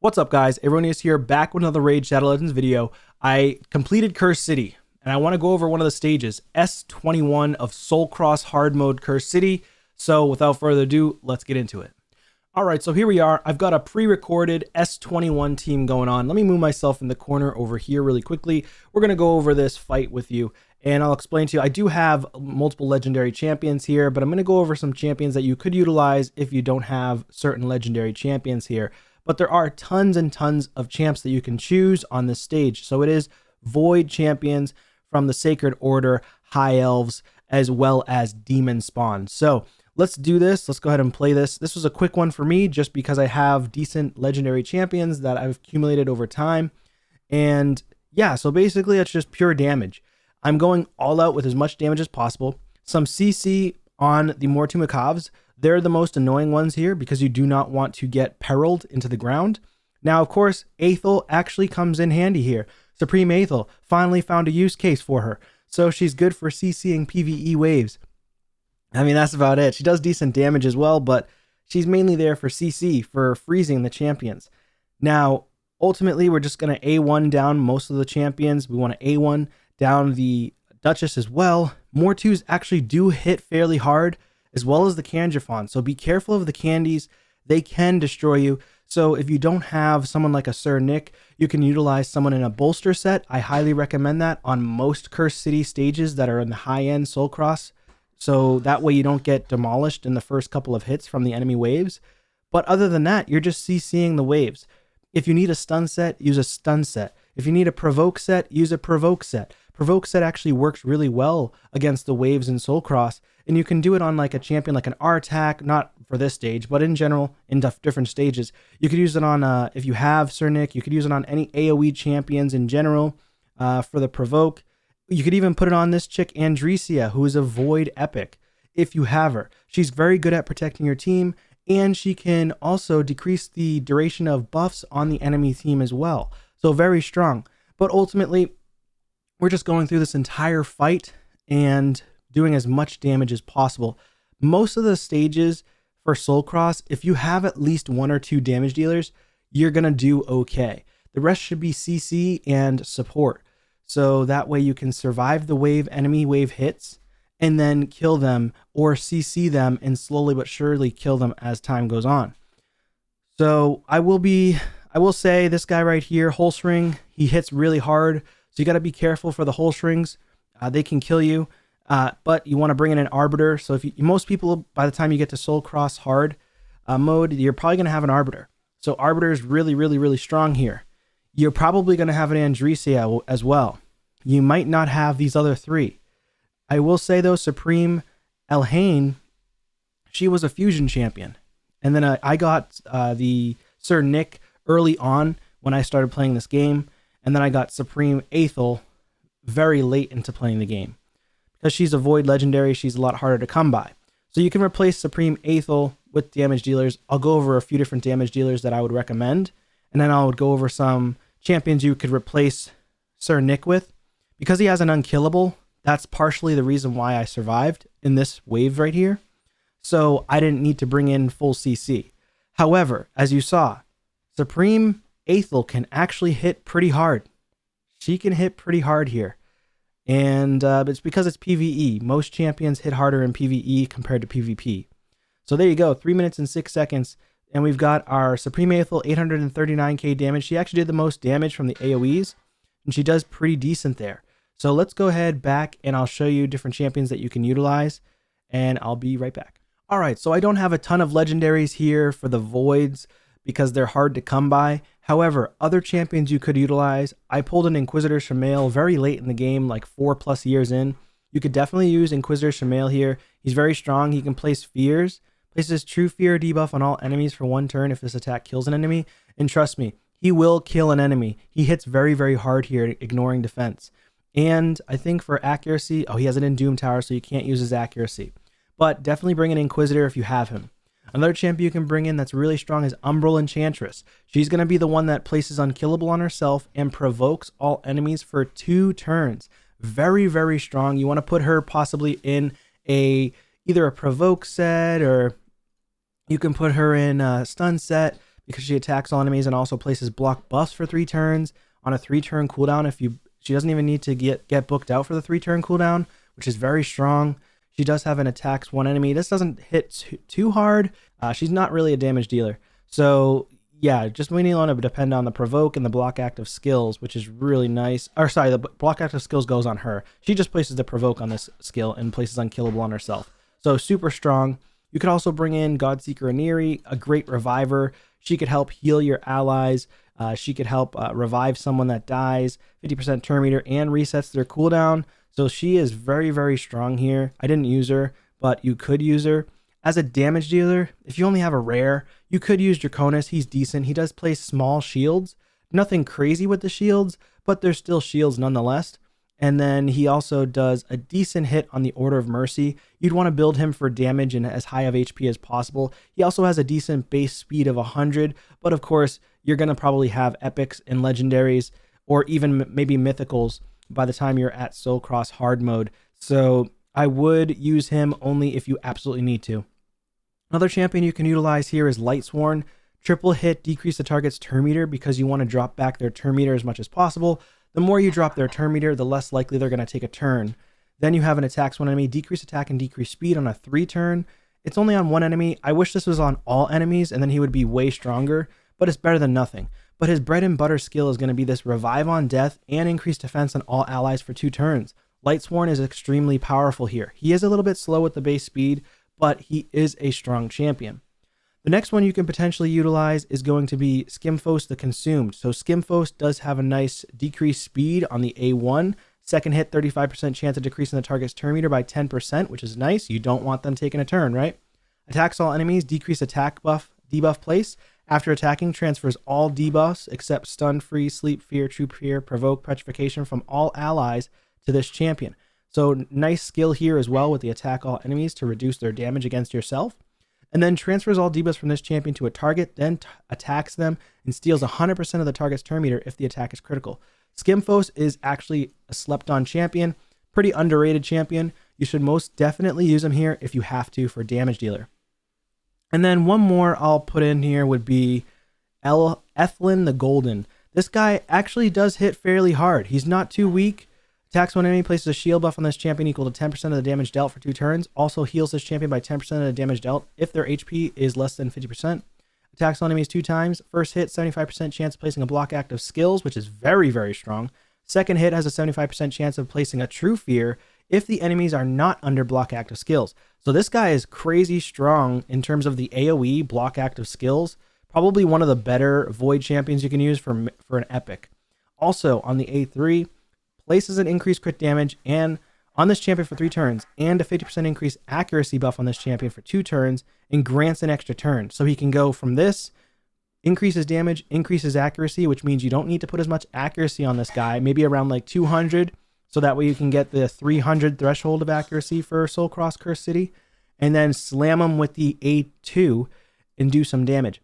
What's up, guys? Erroneous here, back with another Raid Shadow Legends video. I completed Cursed City, and I want to go over one of the stages, S21 of SOULCROSS hard mode Cursed City. So without further ado, let's get into it. All right, so here we are. I've got a pre-recorded S21 team going on. Let me move myself in the corner over here really quickly. We're going to go over this fight with you, and I'll explain to you. I do have multiple legendary champions here, but I'm going to go over some champions that you could utilize if you don't have certain legendary champions here. But there are tons and tons of champs that you can choose on this stage. So it is Void champions from the Sacred Order, High Elves, as well as Demon Spawn. So let's do this. Let's go ahead and play this. This was a quick one for me just because I have decent legendary champions that I've accumulated over time. And yeah, so basically it's just pure damage. I'm going all out with as much damage as possible. Some CC on the Mortumakavs. They're the most annoying ones here because you do not want to get periled into the ground. Now, of course, Aethel actually comes in handy here. Supreme Aethel finally found a use case for her. So she's good for CCing PvE waves. I mean, that's about it. She does decent damage as well, but she's mainly there for CC, for freezing the champions. Now, ultimately, we're just going to A1 down most of the champions. We want to A1 down the Duchess as well. Mortus actually do hit fairly hard, as well as the Kanjafon. So be careful of the candies. They can destroy you. So if you don't have someone like a Sir Nick, you can utilize someone in a bolster set. I highly recommend that on most Cursed City stages that are in the high-end SOULCROSS. So that way you don't get demolished in the first couple of hits from the enemy waves. But other than that, you're just CCing the waves. If you need a stun set, use a stun set. If you need a provoke set, use a provoke set. Provoke set actually works really well against the waves in SOULCROSS, and you can do it on like a champion like an R-Attack, not for this stage, but in general, in different stages. You could use it on, if you have Sir Nick, you could use it on any AoE champions in general for the provoke. You could even put it on this chick, Andresia, who is a Void Epic, if you have her. She's very good at protecting your team, and she can also decrease the duration of buffs on the enemy team as well. So very strong. But ultimately, we're just going through this entire fight and doing as much damage as possible. Most of the stages for SOULCROSS, if you have at least 1 or 2 damage dealers, you're going to do okay. The rest should be CC and support. So that way you can survive the enemy wave hits and then kill them or CC them and slowly but surely kill them as time goes on. So I will say this guy right here, Holstring, he hits really hard. So you got to be careful for the Holstrings. They can kill you, but you want to bring in an Arbiter. So if most people, by the time you get to SOULCROSS hard mode, you're probably going to have an Arbiter. So Arbiter is really, really, really strong here. You're probably going to have an Andresia as well. You might not have these other 3. I will say though, Supreme Elhain, she was a fusion champion. And then I got the Sir Nick early on when I started playing this game. And then I got Supreme Aethel very late into playing the game. Because she's a Void legendary, she's a lot harder to come by. So you can replace Supreme Aethel with damage dealers. I'll go over a few different damage dealers that I would recommend. And then I would go over some champions you could replace Sir Nick with. Because he has an unkillable, that's partially the reason why I survived in this wave right here. So I didn't need to bring in full CC. However, as you saw, Supreme Aethel can actually hit pretty hard. She can hit pretty hard here. And it's because it's PvE. Most champions hit harder in PvE compared to PvP. So there you go, 3 minutes and 6 seconds. And we've got our Supreme Aethel, 839k damage. She actually did the most damage from the AoEs. And she does pretty decent there. So let's go ahead back and I'll show you different champions that you can utilize. And I'll be right back. All right, so I don't have a ton of legendaries here for the Voids because they're hard to come by. However, other champions you could utilize, I pulled an Inquisitor Shamail very late in the game, like 4+ years in. You could definitely use Inquisitor Shamail here. He's very strong. He can place fears, places True Fear debuff on all enemies for 1 turn if this attack kills an enemy. And trust me, he will kill an enemy. He hits very, very hard here, ignoring defense. And I think for accuracy, he has an Endoom Tower, so you can't use his accuracy. But definitely bring an Inquisitor if you have him. Another champion you can bring in that's really strong is Umbral Enchantress. She's going to be the one that places Unkillable on herself and provokes all enemies for 2 turns. Very, very strong. You want to put her possibly in either a provoke set, or you can put her in a stun set, because she attacks all enemies and also places block buffs for 3 turns on a 3-turn cooldown. She doesn't even need to get booked out for the 3-turn cooldown, which is very strong. She does have an attacks 1 enemy. This doesn't hit too hard. She's not really a damage dealer. So yeah, just mainly want to depend on the provoke and the block active skills, which is really nice. Or sorry, the block active skills goes on her. She just places the provoke on this skill and places unkillable on herself. So super strong. You could also bring in Godseeker Aniri, a great reviver. She could help heal your allies. She could help revive someone that dies, 50% turn meter, and resets their cooldown. So she is very, very strong here. I didn't use her, but you could use her. As a damage dealer, if you only have a rare, you could use Draconis. He's decent. He does place small shields. Nothing crazy with the shields, but they're still shields nonetheless. And then he also does a decent hit on the Order of Mercy. You'd want to build him for damage and as high of HP as possible. He also has a decent base speed of 100, but of course, you're going to probably have epics and legendaries or even maybe mythicals by the time you're at SOULCROSS hard mode. So I would use him only if you absolutely need to. Another champion you can utilize here is Lightsworn. Triple hit, decrease the target's turn meter because you want to drop back their turn meter as much as possible. The more you drop their turn meter, the less likely they're going to take a turn. Then you have an attacks 1 enemy, decrease attack and decrease speed on a 3-turn. It's only on 1 enemy. I wish this was on all enemies and then he would be way stronger, but it's better than nothing. But his bread and butter skill is going to be this revive on death and increase defense on all allies for 2 turns. Lightsworn is extremely powerful here. He is a little bit slow with the base speed, but he is a strong champion. The next one you can potentially utilize is going to be Skimfos the Consumed. So Skimfos does have a nice decreased speed on the A1. Second hit, 35% chance of decreasing the target's turn meter by 10%, which is nice. You don't want them taking a turn, right? Attacks all enemies, decrease attack buff, debuff place. After attacking, transfers all debuffs except stun, freeze, sleep, fear, troop fear, provoke, petrification from all allies to this champion. So nice skill here as well with the attack all enemies to reduce their damage against yourself. And then transfers all debuffs from this champion to a target, then attacks them and steals 100% of the target's turn meter if the attack is critical. Skimfos is actually a slept-on champion, pretty underrated champion. You should most definitely use him here if you have to for damage dealer. And then one more I'll put in here would be Ethlin the Golden. This guy actually does hit fairly hard. He's not too weak. Attacks 1 enemy, places a shield buff on this champion equal to 10% of the damage dealt for 2 turns. Also heals this champion by 10% of the damage dealt if their HP is less than 50%. Attacks all enemies 2 times. First hit, 75% chance of placing a block active skills, which is very, very strong. Second hit has a 75% chance of placing a true fear if the enemies are not under block active skills. So this guy is crazy strong in terms of the AoE block active skills. Probably one of the better void champions you can use for an epic. Also on the A3, places an increased crit damage and on this champion for 3 turns and a 50% increased accuracy buff on this champion for 2 turns and grants an extra turn. So he can go from this, increases damage, increases accuracy, which means you don't need to put as much accuracy on this guy, maybe around like 200, so that way you can get the 300 threshold of accuracy for SOULCROSS Cursed City, and then slam him with the A2 and do some damage.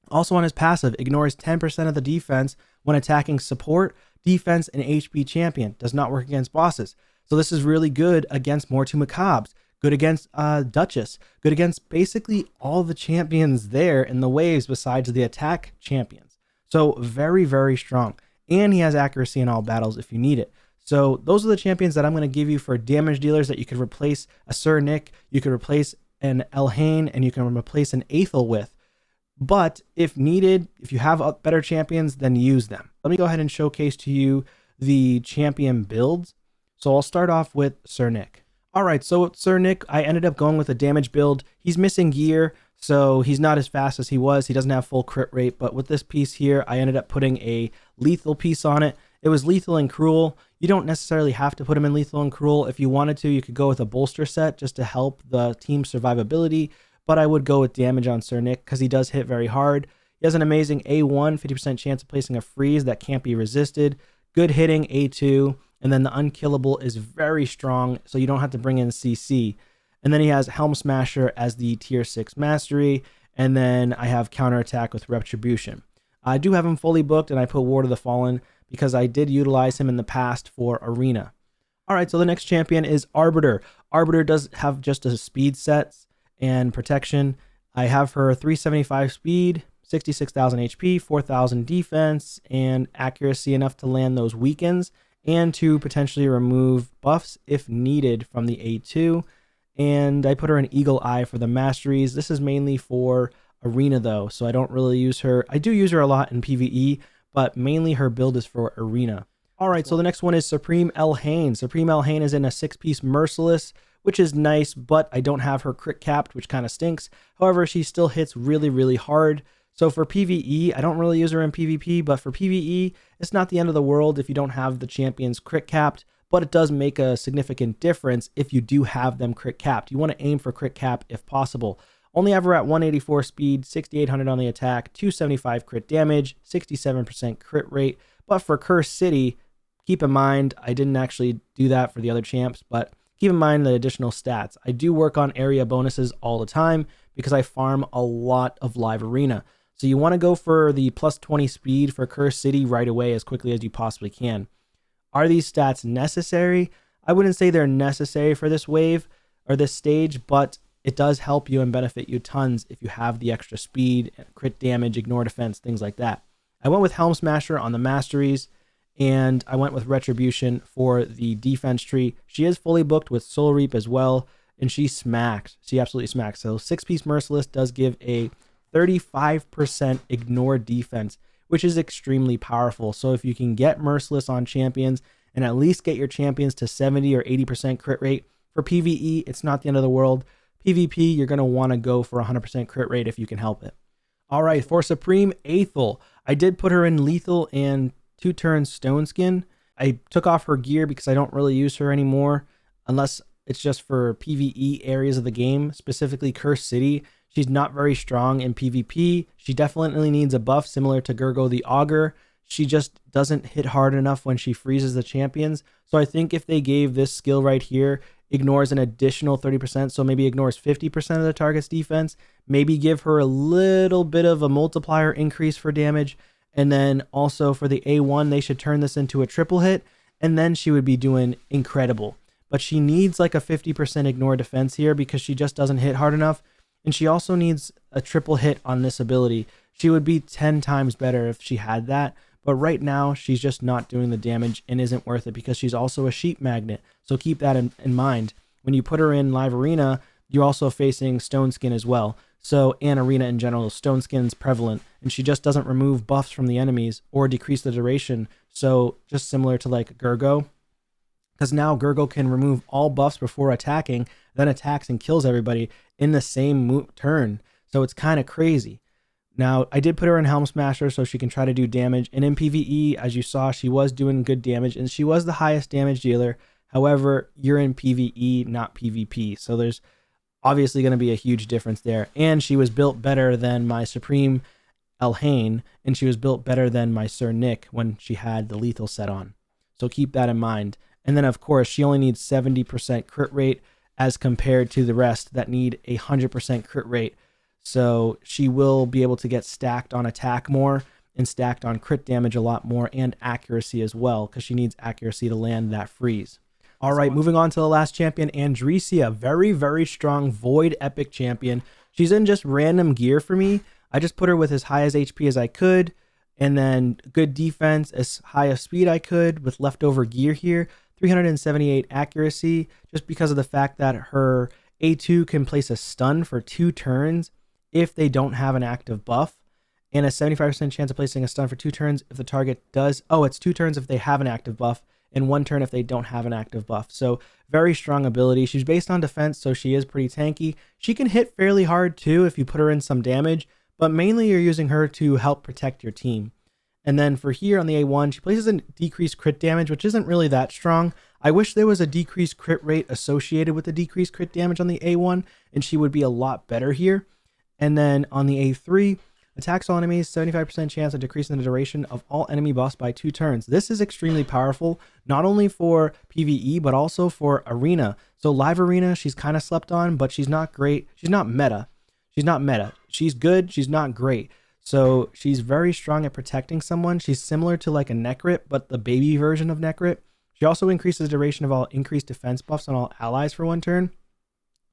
Also on his passive, ignores 10% of the defense when attacking support, defense, and HP champion. Does not work against bosses. So this is really good against Mortu Macabres, good against Duchess, good against basically all the champions there in the waves besides the attack champions. So very, very strong. And he has accuracy in all battles if you need it. So those are the champions that I'm going to give you for damage dealers that you could replace a Sir Nick, you could replace an Elhain, and you can replace an Aethel with. But if needed, if you have better champions, then use them. Let me go ahead and showcase to you the champion builds. So I'll start off with Sir Nick. All right, so with Sir Nick, I ended up going with a damage build. He's missing gear, so he's not as fast as he was. He doesn't have full crit rate, but with this piece here, I ended up putting a lethal piece on it. It was lethal and cruel. You don't necessarily have to put him in lethal and cruel. If you wanted to, you could go with a bolster set just to help the team's survivability. But I would go with damage on Sir Nick because he does hit very hard. He has an amazing A1, 50% chance of placing a freeze that can't be resisted. Good hitting A2, and then the unkillable is very strong, so you don't have to bring in CC. And then he has Helm Smasher as the tier 6 mastery, and then I have counterattack with Retribution. I do have him fully booked, and I put Ward of the Fallen because I did utilize him in the past for Arena. All right, so the next champion is Arbiter. Arbiter does have just a speed set and protection. I have her 375 speed, 66,000 HP, 4,000 defense, and accuracy enough to land those weakens and to potentially remove buffs if needed from the A2. And I put her in Eagle Eye for the masteries. This is mainly for Arena though, so I don't really use her. I do use her a lot in PvE, but mainly her build is for Arena. All right, so the next one is Supreme Elhaine. Supreme Elhaine is in a 6-piece Merciless, which is nice, but I don't have her crit capped, which kind of stinks. However, she still hits really, really hard. So for PvE, I don't really use her in PvP, but for PvE, it's not the end of the world if you don't have the champions crit capped, but it does make a significant difference if you do have them crit capped. You want to aim for crit cap if possible. Only have her at 184 speed, 6,800 on the attack, 275 crit damage, 67% crit rate. But for Curse City, keep in mind, I didn't actually do that for the other champs, but keep in mind the additional stats. I do work on area bonuses all the time because I farm a lot of live arena. So you want to go for the plus 20 speed for Curse City right away as quickly as you possibly can. Are these stats necessary? I wouldn't say they're necessary for this wave or this stage, but it does help you and benefit you tons if you have the extra speed, crit damage, ignore defense, things like that. I went with Helm Smasher on the masteries, and I went with Retribution for the defense tree. She is fully booked with Soul Reap as well, and she smacks. She absolutely smacks. So 6-piece Merciless does give a 35% ignore defense, which is extremely powerful. So if you can get Merciless on champions and at least get your champions to 70 or 80% crit rate, for PvE, it's not the end of the world. PvP, you're going to want to go for 100% crit rate if you can help it. All right, for Supreme Aethel, I did put her in Lethal and 2-turn Stone Skin. I took off her gear because I don't really use her anymore unless it's just for PvE areas of the game, specifically Curse City. She's not very strong in PvP. She definitely needs a buff similar to Gurgo the Augur. She just doesn't hit hard enough when she freezes the champions. So I think if they gave this skill right here, ignores an additional 30%, so maybe ignores 50% of the target's defense, maybe give her a little bit of a multiplier increase for damage, and then also for the A1, they should turn this into a triple hit, and then she would be doing incredible. But she needs like a 50% ignore defense here because she just doesn't hit hard enough, and she also needs a triple hit on this ability. She would be 10 times better if she had that, but right now she's just not doing the damage and isn't worth it because she's also a sheep magnet. So keep that in mind. When you put her in live arena, you're also facing Stone Skin as well. So, and arena in general, Stone Skin's prevalent, and she just doesn't remove buffs from the enemies or decrease the duration. So just similar to like Gurgo, because now Gurgo can remove all buffs before attacking, then attacks and kills everybody in the same turn. So it's kind of crazy. Now, I did put her in Helm Smasher so she can try to do damage. And in PvE, as you saw, she was doing good damage, and she was the highest damage dealer. However, you're in PvE, not PvP. So there's obviously going to be a huge difference there. And she was built better than my Supreme Elhaine, and she was built better than my Sir Nick when she had the lethal set on. So keep that in mind. And then, of course, she only needs 70% crit rate as compared to the rest that need a 100% crit rate. So she will be able to get stacked on attack more and stacked on crit damage a lot more and accuracy as well because she needs accuracy to land that freeze. All right, moving on to the last champion, Andresia. Very, very strong Void Epic champion. She's in just random gear for me. I just put her with as high as HP as I could and then good defense, as high of speed I could with leftover gear here. 378 accuracy just because of the fact that her A2 can place a stun for 2 turns if they don't have an active buff, and a 75% chance of placing a stun for 2 turns if the target does. Oh, it's 2 turns if they have an active buff, and 1 turn if they don't have an active buff. So very strong ability. She's based on defense, so she is pretty tanky. She can hit fairly hard too if you put her in some damage, but mainly you're using her to help protect your team. And then for here on the A1, she places a decreased crit damage, which isn't really that strong. I wish there was a decreased crit rate associated with the decreased crit damage on the A1, and she would be a lot better here. And then on the A3, attacks all enemies, 75% chance of decreasing the duration of all enemy buffs by 2 turns. This is extremely powerful, not only for PvE, but also for arena. So live arena, she's kind of slept on, but she's not great. She's not meta. She's not meta. She's good. She's not great. So she's very strong at protecting someone. She's similar to like a Necrit, but the baby version of Necrit. She also increases the duration of all increased defense buffs on all allies for 1 turn.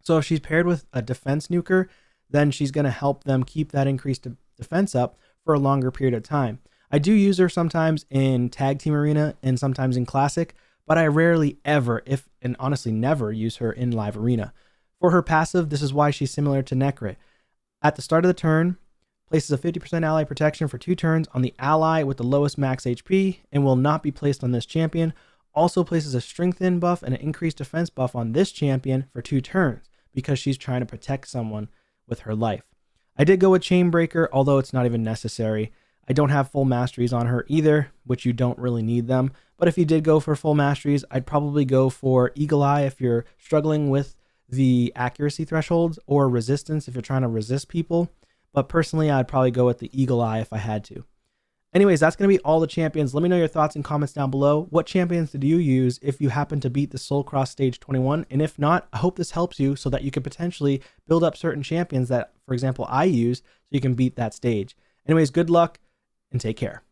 So if she's paired with a defense nuker, then she's going to help them keep that increased defense up for a longer period of time. I do use her sometimes in Tag Team Arena and sometimes in Classic, but I rarely ever, if and honestly never, use her in Live Arena. For her passive, this is why she's similar to Necrit. At the start of the turn, places a 50% ally protection for 2 turns on the ally with the lowest max HP and will not be placed on this champion. Also places a strengthen buff and an increased defense buff on this champion for 2 turns because she's trying to protect someone with her life. I did go with Chainbreaker, although it's not even necessary. I don't have full masteries on her either, which you don't really need them. But if you did go for full masteries, I'd probably go for Eagle Eye if you're struggling with the accuracy thresholds, or resistance if you're trying to resist people. But personally, I'd probably go with the Eagle Eye if I had to. Anyways, that's going to be all the champions. Let me know your thoughts and comments down below. What champions did you use if you happen to beat the SOULCROSS Stage 21? And if not, I hope this helps you so that you could potentially build up certain champions that, for example, I use so you can beat that stage. Anyways, good luck and take care.